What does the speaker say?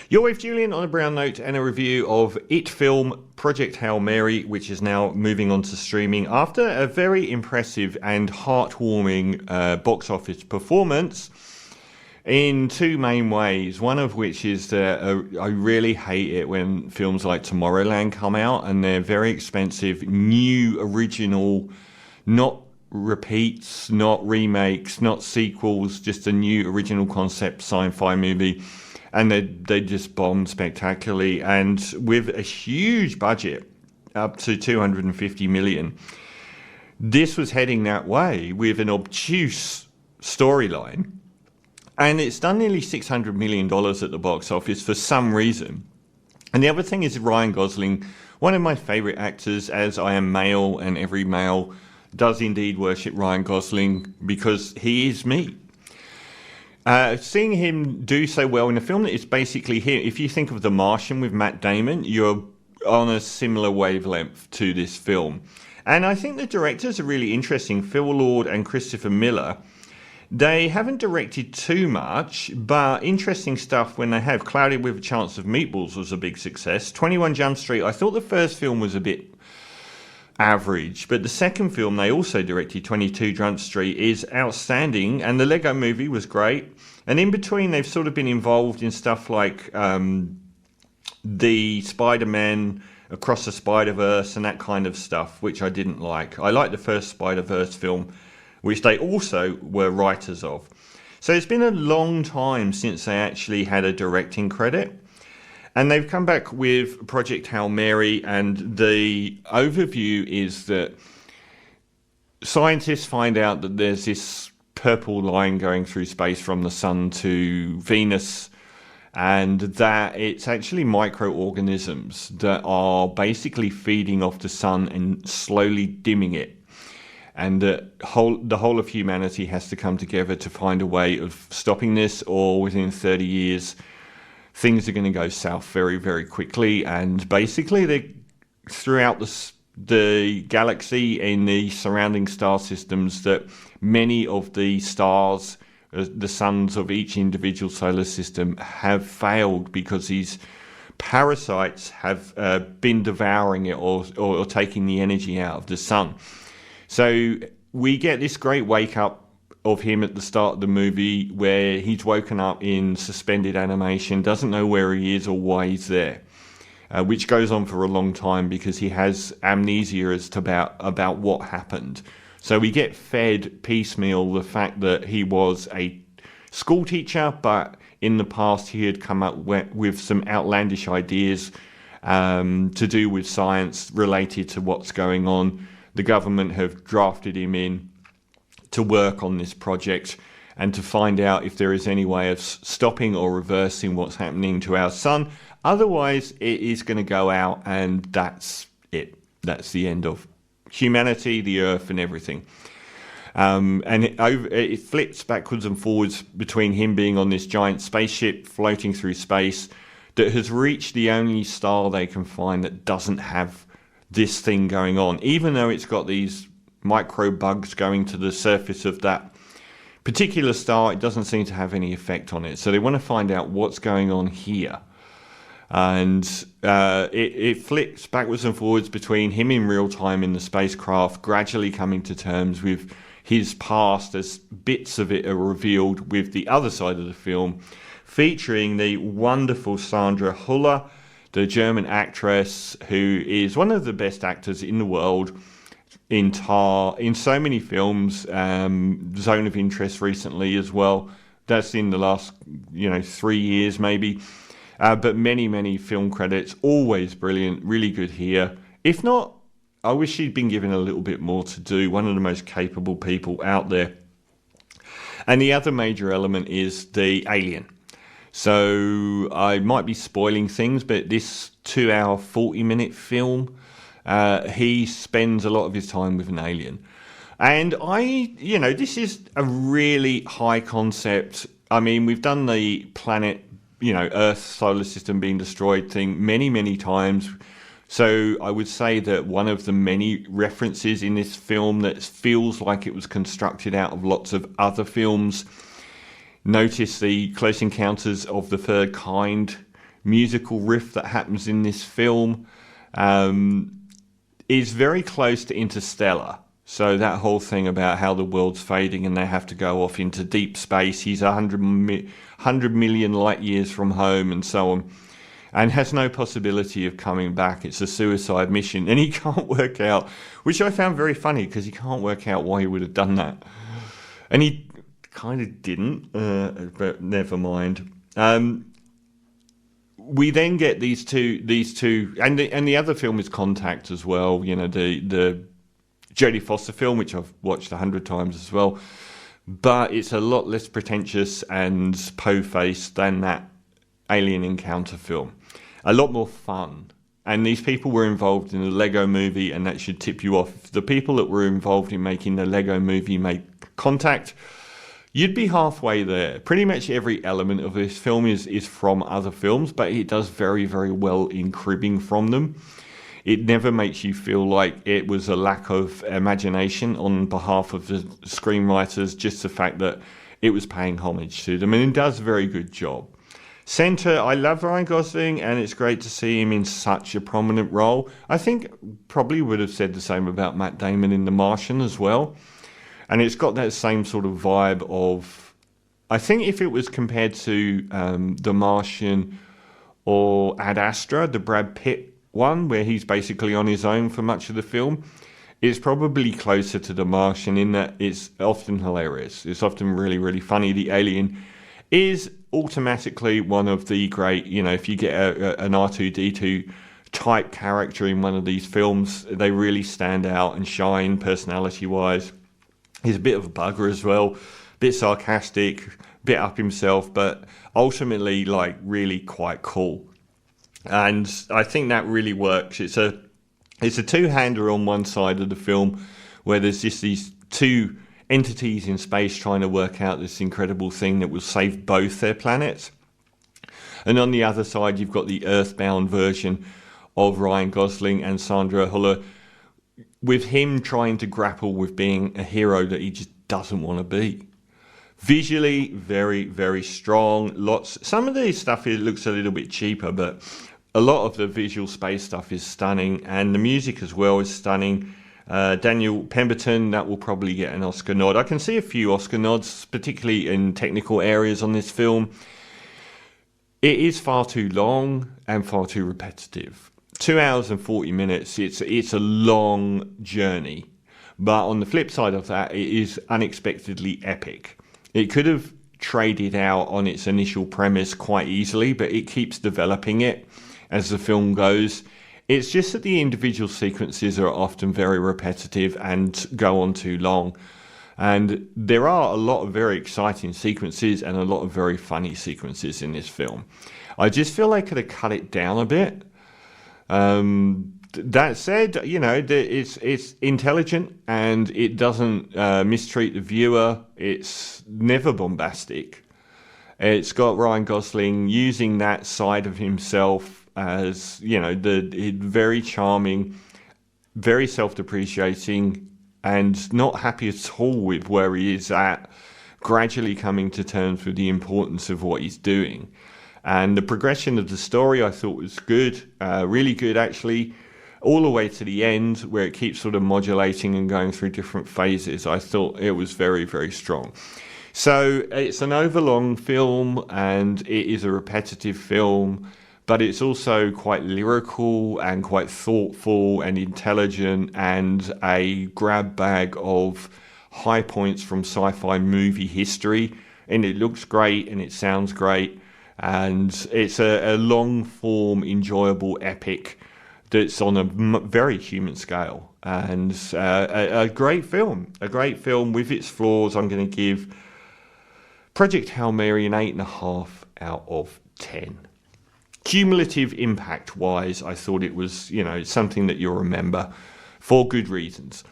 You're with Julian on a brown note and a review of It film Project Hail Mary, which is now moving on to streaming after a very impressive and heartwarming box office performance in two main ways. One of which is that I really hate it when films like Tomorrowland come out and they're very expensive, new, original, not repeats, not remakes, not sequels, just a new original concept sci-fi movie. And they just bombed spectacularly, and with a huge budget, up to 250 million. This was heading that way with an obtuse storyline, and it's done nearly $600 million at the box office for some reason. And the other thing is Ryan Gosling, one of my favourite actors, as I am male, and every male does indeed worship Ryan Gosling because he is me. Seeing him do so well in a film that is basically him, if you think of The Martian with Matt Damon, you're on a similar wavelength to this film. And I think the directors are really interesting, Phil Lord and Christopher Miller. They haven't directed too much, but interesting stuff when they have. Clouded with a Chance of Meatballs was a big success. 21 Jump Street, I thought the first film was a bit average, but the second film they also directed, 22 Jump Street, is outstanding, and the Lego Movie was great. And in between they've sort of been involved in stuff like the Spider-Man Across the Spider-Verse and that kind of stuff, which I didn't like. I liked the first Spider-Verse film, which they also were writers of. So it's been a long time since they actually had a directing credit. And they've come back with Project Hail Mary, and the overview is that scientists find out that there's this purple line going through space from the sun to Venus, and that it's actually microorganisms that are basically feeding off the sun and slowly dimming it. And the whole of humanity has to come together to find a way of stopping this, or within 30 years... things are going to go south very, very quickly, and basically they throughout the galaxy and the surrounding star systems that many of the stars, the suns of each individual solar system, have failed because these parasites have been devouring it or taking the energy out of the sun. So we get this great wake up of him at the start of the movie where he's woken up in suspended animation, doesn't know where he is or why he's there, which goes on for a long time because he has amnesia as to about what happened. So we get fed piecemeal the fact that he was a school teacher, but in the past he had come up with some outlandish ideas to do with science related to what's going on. The government have drafted him in to work on this project and to find out if there is any way of stopping or reversing what's happening to our sun. Otherwise, it is going to go out, and that's it. That's the end of humanity, the Earth, and everything. And it flips backwards and forwards between him being on this giant spaceship floating through space that has reached the only star they can find that doesn't have this thing going on, even though it's got these micro bugs going to the surface of that particular star. It doesn't seem to have any effect on it. So they want to find out what's going on here. And it flicks backwards and forwards between him in real time in the spacecraft, gradually coming to terms with his past as bits of it are revealed with the other side of the film, featuring the wonderful Sandra Hüller, the German actress who is one of the best actors in the world, in Tar, in so many films, Zone of Interest recently as well. That's in the last 3 years maybe. But many film credits, always brilliant, really good here. If not, I wish she'd been given a little bit more to do. One of the most capable people out there. And the other major element is the alien. So I might be spoiling things, but this 2-hour, 40-minute film, he spends a lot of his time with an alien. And this is a really high concept. I mean, we've done the planet, Earth, solar system being destroyed thing many times. So I would say that one of the many references in this film that feels like it was constructed out of lots of other films. Notice the Close Encounters of the Third Kind musical riff that happens in this film is very close to Interstellar. So that whole thing about how the world's fading and they have to go off into deep space. He's 100 million light years from home and so on, and has no possibility of coming back. It's a suicide mission, and he can't work out, which I found very funny because he can't work out why he would have done that. And he kind of didn't, but never mind. We then get these two, and the other film is Contact as well. You know, the Jodie Foster film, which I've watched 100 times as well, but it's a lot less pretentious and po-faced than that Alien Encounter film. A lot more fun. And these people were involved in the Lego movie, and that should tip you off. The people that were involved in making the Lego movie made Contact, you'd be halfway there. Pretty much every element of this film is from other films, but it does very, very well in cribbing from them. It never makes you feel like it was a lack of imagination on behalf of the screenwriters, just the fact that it was paying homage to them, and it does a very good job. Centre, I love Ryan Gosling, and it's great to see him in such a prominent role. I think probably would have said the same about Matt Damon in The Martian as well. And it's got that same sort of vibe of, I think if it was compared to The Martian or Ad Astra, the Brad Pitt one, where he's basically on his own for much of the film, it's probably closer to The Martian in that it's often hilarious. It's often really, really funny. The alien is automatically one of the great, you know, if you get an R2-D2 type character in one of these films, they really stand out and shine personality-wise. He's a bit of a bugger as well, a bit sarcastic, a bit up himself, but ultimately, like, really quite cool. And I think that really works. It's a two-hander on one side of the film where there's just these two entities in space trying to work out this incredible thing that will save both their planets. And on the other side, you've got the earthbound version of Ryan Gosling and Sandra Hüller, with him trying to grapple with being a hero that he just doesn't want to be. Visually, very, very strong. Some of the stuff here looks a little bit cheaper, but a lot of the visual space stuff is stunning, and the music as well is stunning. Daniel Pemberton, that will probably get an Oscar nod. I can see a few Oscar nods, particularly in technical areas on this film. It is far too long and far too repetitive. 2 hours and 40 minutes, it's a long journey. But on the flip side of that, it is unexpectedly epic. It could have traded out on its initial premise quite easily, but it keeps developing it as the film goes. It's just that the individual sequences are often very repetitive and go on too long. And there are a lot of very exciting sequences and a lot of very funny sequences in this film. I just feel they could have cut it down a bit. That said, you know, it's intelligent and it doesn't mistreat the viewer. It's never bombastic. It's got Ryan Gosling using that side of himself as, you know, the very charming, very self-depreciating, and not happy at all with where he is at, gradually coming to terms with the importance of what he's doing. And the progression of the story I thought was good, really good actually, all the way to the end where it keeps sort of modulating and going through different phases. I thought it was very, very strong. So it's an overlong film and it is a repetitive film, but it's also quite lyrical and quite thoughtful and intelligent and a grab bag of high points from sci-fi movie history. And it looks great and it sounds great. And it's a long-form, enjoyable epic that's on a very human scale. And a great film. A great film with its flaws. I'm going to give Project Hail Mary an 8.5 out of 10. Cumulative impact-wise, I thought it was, you know, something that you'll remember for good reasons.